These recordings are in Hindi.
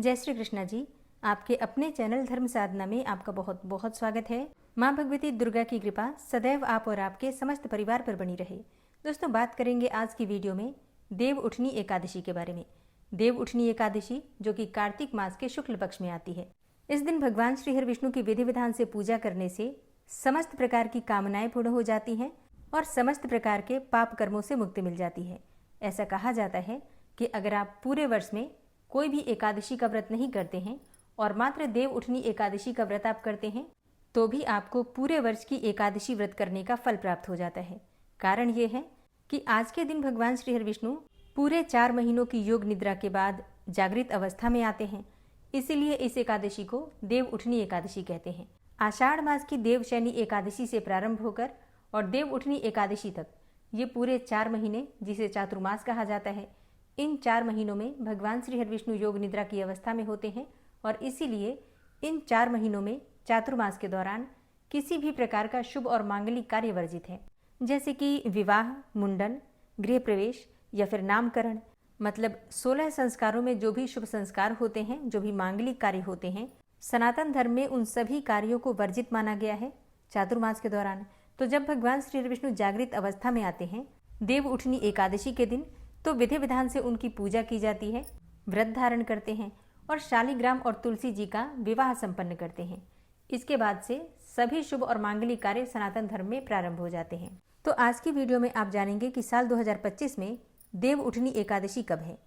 जय श्री कृष्णा जी। आपके अपने चैनल धर्म साधना में आपका बहुत बहुत स्वागत है। माँ भगवती दुर्गा की कृपा सदैव आप और आपके समस्त परिवार पर बनी रहे। दोस्तों, बात करेंगे आज की वीडियो में देव उठनी एकादशी के बारे में। देव उठनी एकादशी जो कि कार्तिक मास के शुक्ल पक्ष में आती है। इस दिन भगवान श्री हरि विष्णु की विधि विधान से पूजा करने से समस्त प्रकार की कामनाएं पूर्ण हो जाती हैं और समस्त प्रकार के पाप कर्मों से मुक्ति मिल जाती है। ऐसा कहा जाता है कि अगर आप पूरे वर्ष में कोई भी एकादशी का व्रत नहीं करते हैं और मात्र देव उठनी एकादशी का व्रत आप करते हैं तो भी आपको पूरे वर्ष की एकादशी व्रत करने का फल प्राप्त हो जाता है। कारण ये है कि आज के दिन भगवान श्री हरि विष्णु पूरे 4 महीनों की योग निद्रा के बाद जागृत अवस्था में आते हैं। इसीलिए इस एकादशी को देव उठनी एकादशी कहते हैं। आषाढ़ मास की देवशयनी एकादशी से प्रारंभ होकर और देव उठनी एकादशी तक ये पूरे 4 महीने, जिसे चातुर्मास कहा जाता है, इन 4 महीनों में भगवान श्री हरि विष्णु योग निद्रा की अवस्था में होते हैं और इसीलिए इन 4 महीनों में चातुर्मास के दौरान किसी भी प्रकार का शुभ और मांगलिक कार्य वर्जित है। जैसे कि विवाह, मुंडन, गृह प्रवेश या फिर नामकरण, मतलब 16 संस्कारों में जो भी शुभ संस्कार होते हैं, जो भी मांगलिक कार्य होते हैं, सनातन धर्म में उन सभी कार्यों को वर्जित माना गया है चातुर्मास के दौरान। तो जब भगवान श्री हरि विष्णु जागृत अवस्था में आते हैं देव उठनी एकादशी के दिन, तो विधि विधान से उनकी पूजा की जाती है, व्रत धारण करते हैं और शालिग्राम और तुलसी जी का विवाह संपन्न करते हैं। इसके बाद से सभी शुभ और मांगलिक कार्य सनातन धर्म में प्रारंभ हो जाते हैं। तो आज की वीडियो में आप जानेंगे कि साल 2025 में देव उठनी एकादशी कब है,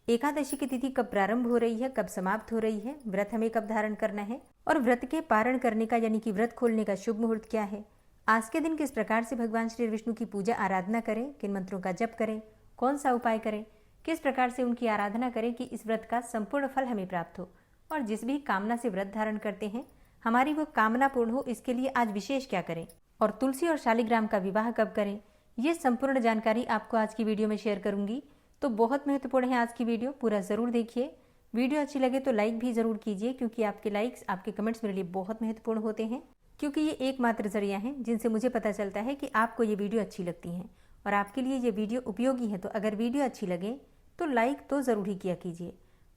एकादशी की तिथि कब प्रारंभ हो रही है, कब समाप्त हो रही है, व्रत हमें कब धारण करना है और व्रत के पारण करने का यानी कि व्रत खोलने का शुभ मुहूर्त क्या है। आज के दिन किस प्रकार से भगवान श्री विष्णु की पूजा आराधना करें, किन मंत्रों का जप करें, कौन सा उपाय करें, किस प्रकार से उनकी आराधना करें कि इस व्रत का संपूर्ण फल हमें प्राप्त हो और जिस भी कामना से व्रत धारण करते हैं हमारी वो कामना पूर्ण हो, इसके लिए आज विशेष क्या करें और तुलसी और शालिग्राम का विवाह कब करें, ये संपूर्ण जानकारी आपको आज की वीडियो में शेयर करूंगी। तो बहुत महत्वपूर्ण है आज की वीडियो, पूरा जरूर देखिए। वीडियो अच्छी लगे तो लाइक भी जरूर कीजिए, क्योंकि आपके लाइक्स, आपके कमेंट्स मेरे लिए बहुत महत्वपूर्ण होते हैं, क्योंकि ये एकमात्र जरिया है जिनसे मुझे पता चलता है कि आपको ये वीडियो अच्छी लगती है और आपके लिए ये वीडियो उपयोगी है। तो अगर वीडियो अच्छी लगे तो लाइक तो ज़रूर ही किया कीजिए।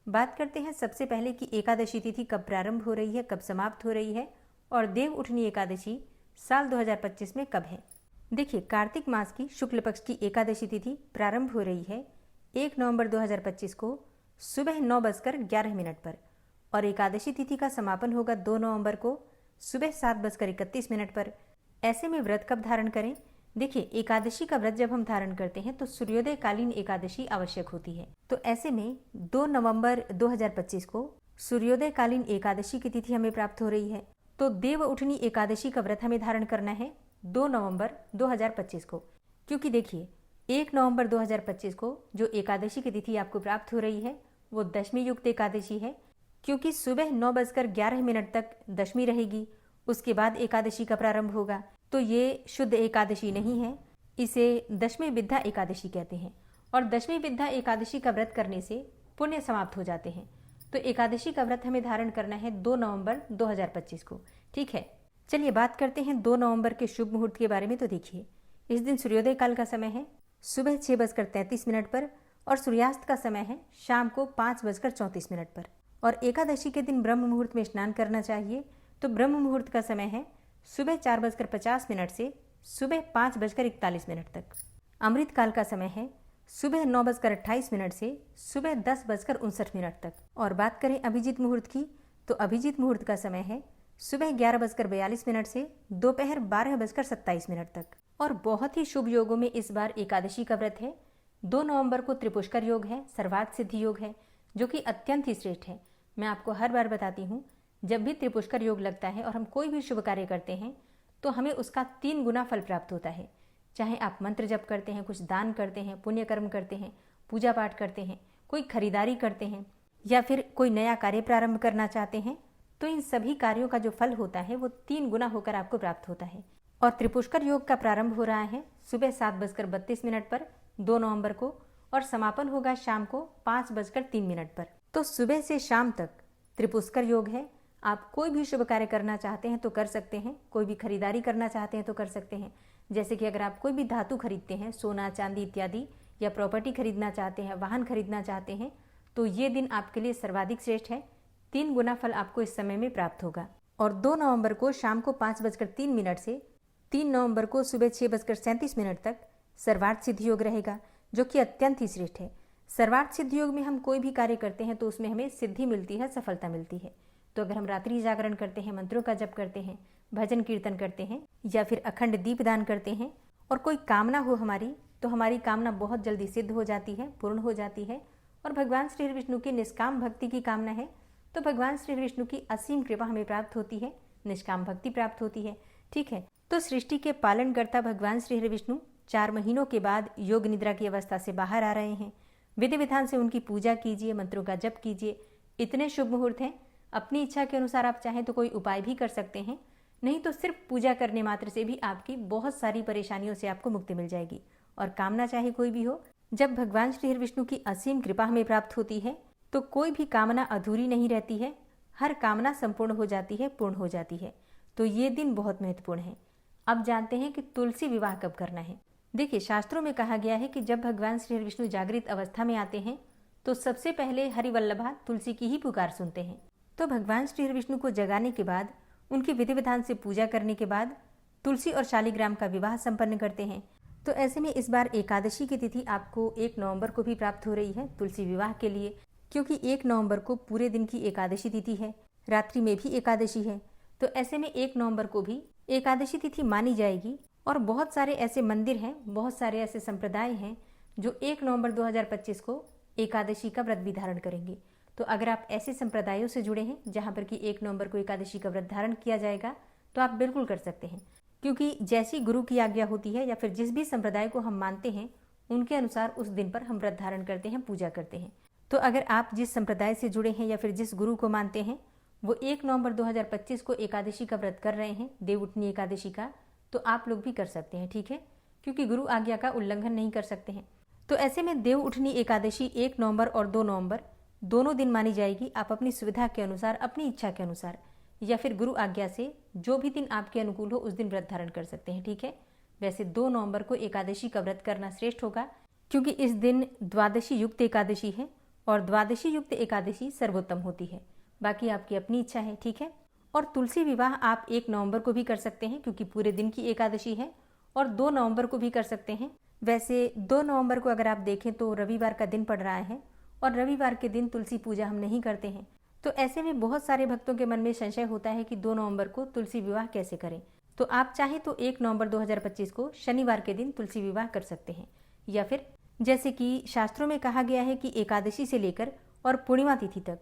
बात करते हैं सबसे पहले कि एकादशी तिथि कब प्रारंभ हो रही है, कब समाप्त हो रही है और देव उठनी एकादशी साल 2025 में कब है। देखिए, कार्तिक मास की शुक्ल पक्ष की एकादशी तिथि प्रारंभ हो रही है 1 नवंबर 2025 को सुबह 9:11 पर और एकादशी तिथि का समापन होगा 2 नवंबर को सुबह 7:31 पर। ऐसे में व्रत कब धारण करें? देखिए, एकादशी का व्रत जब हम धारण करते हैं तो सूर्योदय कालीन एकादशी आवश्यक होती है। तो ऐसे में 2 नवंबर 2025 को सूर्योदय कालीन एकादशी की तिथि हमें प्राप्त हो रही है। तो देव उठनी एकादशी का व्रत हमें धारण करना है 2 नवंबर 2025 को, क्योंकि देखिए 1 नवंबर 2025 को जो एकादशी की तिथि आपको प्राप्त हो रही है वो दशमी युक्त एकादशी है, क्योंकि सुबह 9:11 तक दशमी रहेगी, उसके बाद एकादशी का प्रारंभ होगा। तो ये शुद्ध एकादशी नहीं है, इसे दशमी विद्या एकादशी कहते हैं और दशमी विद्या एकादशी का व्रत करने से पुण्य समाप्त हो जाते हैं। तो एकादशी का व्रत हमें धारण करना है 2 नवंबर 2025 को। ठीक है, चलिए बात करते हैं 2 नवंबर के शुभ मुहूर्त के बारे में। तो देखिए, इस दिन सूर्योदय काल का समय है सुबह 6:33 पर और सूर्यास्त का समय है शाम को 5:34 पर और एकादशी के दिन ब्रह्म मुहूर्त में स्नान करना चाहिए। तो ब्रह्म मुहूर्त का समय है सुबह 4:50 से सुबह 5:41 तक। अमृत काल का समय है सुबह 9:28 से सुबह 10:59 तक। और बात करें अभिजीत मुहूर्त की, तो अभिजीत मुहूर्त का समय है सुबह 11:42 से दोपहर 12:27 तक। और बहुत ही शुभ योगों में इस बार एकादशी का व्रत है। 2 नवंबर को त्रिपुष्कर योग है, सर्वार्थ सिद्धि योग है, जो कि अत्यंत ही श्रेष्ठ है। मैं आपको हर बार बताती हूँ, जब भी त्रिपुष्कर योग लगता है और हम कोई भी शुभ कार्य करते हैं तो हमें उसका 3 गुना फल प्राप्त होता है। चाहे आप मंत्र जप करते हैं, कुछ दान करते हैं, पुण्य कर्म करते हैं, पूजा पाठ करते हैं, कोई खरीदारी करते हैं या फिर कोई नया कार्य प्रारंभ करना चाहते हैं, तो इन सभी कार्यों का जो फल होता है वो 3 गुना होकर आपको प्राप्त होता है। और त्रिपुष्कर योग का प्रारंभ हो रहा है सुबह 7:32 पर 2 नवंबर को और समापन होगा शाम को 5:03 पर। तो सुबह से शाम तक त्रिपुष्कर योग है। आप कोई भी शुभ कार्य करना चाहते हैं तो कर सकते हैं, कोई भी खरीदारी करना चाहते हैं तो कर सकते हैं। जैसे कि अगर आप कोई भी धातु खरीदते हैं, सोना चांदी इत्यादि, या प्रॉपर्टी खरीदना चाहते हैं, वाहन खरीदना चाहते हैं, तो ये दिन आपके लिए सर्वाधिक श्रेष्ठ है। 3 गुना फल आपको इस समय में प्राप्त होगा। और 2 नवंबर को शाम को 5:03 से 3 नवंबर को सुबह 6:37 तक सर्वार्थ सिद्धि योग रहेगा, जो कि अत्यंत ही श्रेष्ठ है। सर्वार्थ सिद्धि योग में हम कोई भी कार्य करते हैं तो उसमें हमें सिद्धि मिलती है, सफलता मिलती है। तो अगर हम रात्रि जागरण करते हैं, मंत्रों का जप करते हैं, भजन कीर्तन करते हैं या फिर अखंड दीप दान करते हैं और कोई कामना हो हमारी, तो हमारी कामना बहुत जल्दी सिद्ध हो जाती है, पूर्ण हो जाती है। और भगवान श्री विष्णु की निष्काम भक्ति की कामना है तो भगवान श्री विष्णु की असीम कृपा हमें प्राप्त होती है, निष्काम भक्ति प्राप्त होती है। ठीक है, तो सृष्टि के पालन करता भगवान श्री विष्णु 4 महीनों के बाद योग निद्रा की अवस्था से बाहर आ रहे हैं। विधि विधान से उनकी पूजा कीजिए, मंत्रों का जप कीजिए। इतने शुभ मुहूर्त हैं, अपनी इच्छा के अनुसार आप चाहें तो कोई उपाय भी कर सकते हैं, नहीं तो सिर्फ पूजा करने मात्र से भी आपकी बहुत सारी परेशानियों से आपको मुक्ति मिल जाएगी। और कामना चाहे कोई भी हो, जब भगवान श्री विष्णु की असीम कृपा हमें प्राप्त होती है तो कोई भी कामना अधूरी नहीं रहती है, हर कामना संपूर्ण हो जाती है, पूर्ण हो जाती है। तो ये दिन बहुत महत्वपूर्ण है। अब जानते हैं कि तुलसी विवाह कब करना है। देखिए, शास्त्रों में कहा गया है कि जब भगवान श्री विष्णु जागृत अवस्था में आते हैं तो सबसे पहले हरिवल्लभा तुलसी की ही पुकार सुनते हैं। तो भगवान श्री विष्णु को जगाने के बाद, उनकी विधि विधान से पूजा करने के बाद तुलसी और शालिग्राम का विवाह संपन्न करते हैं। तो ऐसे में इस बार एकादशी की तिथि आपको 1 नवंबर को भी प्राप्त हो रही है तुलसी विवाह के लिए, क्योंकि 1 नवंबर को पूरे दिन की एकादशी तिथि है, रात्रि में भी एकादशी है। तो ऐसे में 1 नवंबर को भी एकादशी तिथि मानी जाएगी। और बहुत सारे ऐसे मंदिर हैं, बहुत सारे ऐसे संप्रदाय हैं जो 1 नवंबर 2025 को एकादशी का व्रत भी धारण करेंगे। तो अगर आप ऐसे संप्रदायों से जुड़े हैं जहां पर कि 1 नवंबर को एकादशी का व्रत धारण किया जाएगा तो आप बिल्कुल कर सकते हैं, क्योंकि जैसी गुरु की आज्ञा होती है या फिर जिस भी संप्रदाय को हम मानते हैं उनके अनुसार उस दिन पर हम व्रत धारण करते हैं, पूजा करते हैं। तो अगर आप जिस संप्रदाय से जुड़े हैं या फिर जिस गुरु को मानते हैं वो 1 नवंबर 2025 को एकादशी का व्रत कर रहे हैं, देवउठनी एकादशी का, तो आप लोग भी कर सकते हैं। ठीक है, क्योंकि गुरु आज्ञा का उल्लंघन नहीं कर सकते हैं। तो ऐसे में देवउठनी एकादशी 1 नवंबर और 2 नवंबर दोनों दिन मानी जाएगी। आप अपनी सुविधा के अनुसार, अपनी इच्छा के अनुसार या फिर गुरु आज्ञा से जो भी दिन आपके अनुकूल हो उस दिन व्रत धारण कर सकते हैं। ठीक है, वैसे 2 नवंबर को एकादशी का व्रत करना श्रेष्ठ होगा, क्योंकि इस दिन द्वादशी युक्त एकादशी है और द्वादशी युक्त एकादशी सर्वोत्तम होती है। बाकी आपकी अपनी इच्छा है। ठीक है, और तुलसी विवाह आप 1 नवंबर को भी कर सकते हैं क्योंकि पूरे दिन की एकादशी है, और 2 नवंबर को भी कर सकते हैं। वैसे 2 नवंबर को अगर आप देखें तो रविवार का दिन पड़ रहा है और रविवार के दिन तुलसी पूजा हम नहीं करते हैं। तो ऐसे में बहुत सारे भक्तों के मन में संशय होता है कि 2 नवंबर को तुलसी विवाह कैसे करें। तो आप चाहे तो 1 नवंबर 2025 को शनिवार के दिन तुलसी विवाह कर सकते हैं, या फिर जैसे कि शास्त्रों में कहा गया है कि एकादशी से लेकर और पूर्णिमा तिथि तक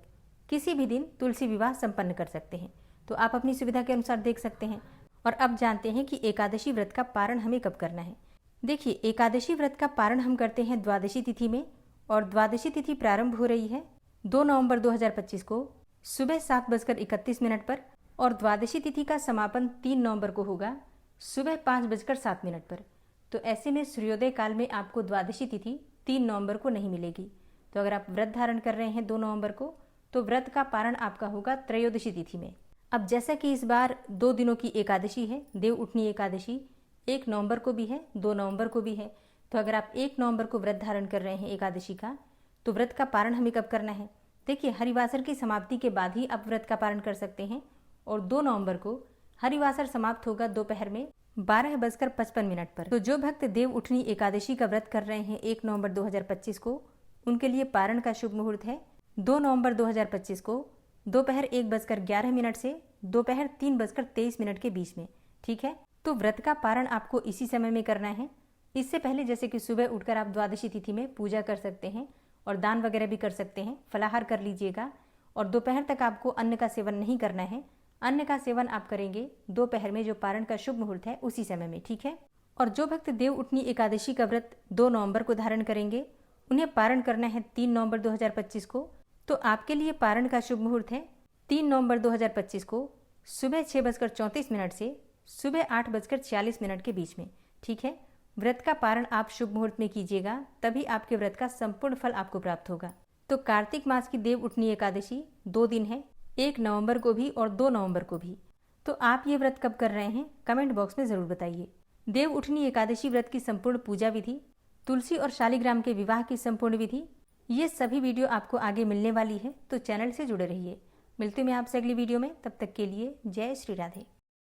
किसी भी दिन तुलसी विवाह संपन्न कर सकते हैं। तो आप अपनी सुविधा के अनुसार देख सकते हैं। और अब जानते हैं कि एकादशी व्रत का पारण हमें कब करना है। देखिए, एकादशी व्रत का पारण हम करते हैं द्वादशी तिथि में, और द्वादशी तिथि प्रारंभ हो रही है 2 नवंबर 2025 को सुबह 7:31 पर, और द्वादशी तिथि का समापन 3 नवंबर को होगा सुबह 5:07 पर। तो ऐसे में सूर्योदय काल में आपको द्वादशी तिथि 3 नवंबर को नहीं मिलेगी। तो अगर आप व्रत धारण कर रहे हैं 2 नवंबर को, तो व्रत का पारण आपका होगा त्रयोदशी तिथि में। अब जैसा कि इस बार 2 दिनों की एकादशी है, देवउठनी एकादशी 1 नवंबर को भी है, 2 नवंबर को भी है। तो अगर आप 1 नवंबर को व्रत धारण कर रहे हैं एकादशी का, तो व्रत का पारण हमें कब करना है। देखिए, हरिवासर की समाप्ति के बाद ही आप व्रत का पारण कर सकते हैं, और 2 नवंबर को हरिवासर समाप्त होगा दोपहर में 12:55 पर। तो जो भक्त देवउठनी एकादशी का व्रत कर रहे हैं 1 नवंबर 2025 को, उनके लिए पारण का शुभ मुहूर्त है 2 नवंबर 2025 को दोपहर 1:11 से दोपहर 3:23 के बीच में। ठीक है, तो व्रत का पारण आपको इसी समय में करना है। इससे पहले जैसे कि सुबह उठकर आप द्वादशी तिथि में पूजा कर सकते हैं और दान वगैरह भी कर सकते हैं, फलाहार कर लीजिएगा, और दोपहर तक आपको अन्न का सेवन नहीं करना है। अन्न का सेवन आप करेंगे दोपहर में जो पारण का शुभ मुहूर्त है उसी समय में। ठीक है, और जो भक्त देवउठनी एकादशी का व्रत 2 नवंबर को धारण करेंगे, उन्हें पारण करना है 3 नवंबर 2025 को। तो आपके लिए पारण का शुभ मुहूर्त है 3 नवंबर 2025 को सुबह 6:34 से सुबह 8:46 के बीच में। ठीक है, व्रत का पारण आप शुभ मुहूर्त में कीजिएगा, तभी आपके व्रत का संपूर्ण फल आपको प्राप्त होगा। तो कार्तिक मास की देवउठनी एकादशी 2 दिन है, 1 नवंबर को भी और 2 नवंबर को भी। तो आप ये व्रत कब कर रहे हैं, कमेंट बॉक्स में जरूर बताइए। देवउठनी एकादशी व्रत की संपूर्ण पूजा विधि, तुलसी और शालिग्राम के विवाह की संपूर्ण विधि, ये सभी वीडियो आपको आगे मिलने वाली है, तो चैनल से जुड़े रहिए। मिलती हूँ मैं आपसे अगली वीडियो में, तब तक के लिए जय श्री राधे।